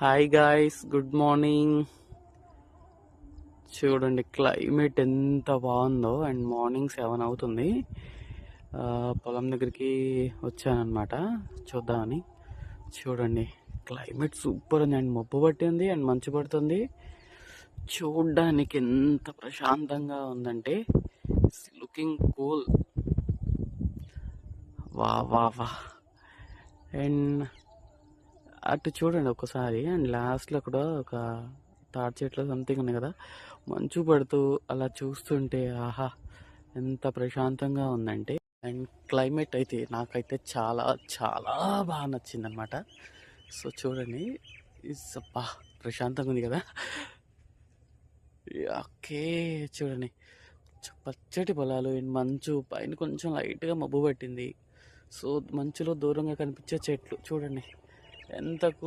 Hi guys, good morning. చూడండి climate ఎంత బాగుందో. అండ్ మార్నింగ్ 7 అవుతుంది. పొలం దగ్గరికి వచ్చానమాట చూద్దామని. చూడండి క్లైమేట్ సూపర్ ఉంది. అండ్ మబ్బు పట్టింది అండ్ మంచు పడుతుంది. చూడ్డానికి ఎంత ప్రశాంతంగా ఉందంటే లుకింగ్ కూల్. వా వా వా. అండ్ అటు చూడండి ఒక్కసారి. అండ్ లాస్ట్లో కూడా ఒక తాటి చెట్లు సంథింగ్ ఉన్నాయి కదా, మంచు పడుతూ అలా చూస్తుంటే ఆహా ఎంత ప్రశాంతంగా ఉందంటే. అండ్ క్లైమేట్ అయితే నాకైతే చాలా చాలా బాగా నచ్చింది అనమాట. సో చూడండి, అబ్బా ప్రశాంతంగా ఉంది కదా. ఓకే, చూడండి పచ్చటి పొలాలు అండ్ మంచు పైన కొంచెం లైట్గా మబ్బు పట్టింది. సో మంచులో దూరంగా కనిపించే చెట్లు చూడండి ఎంత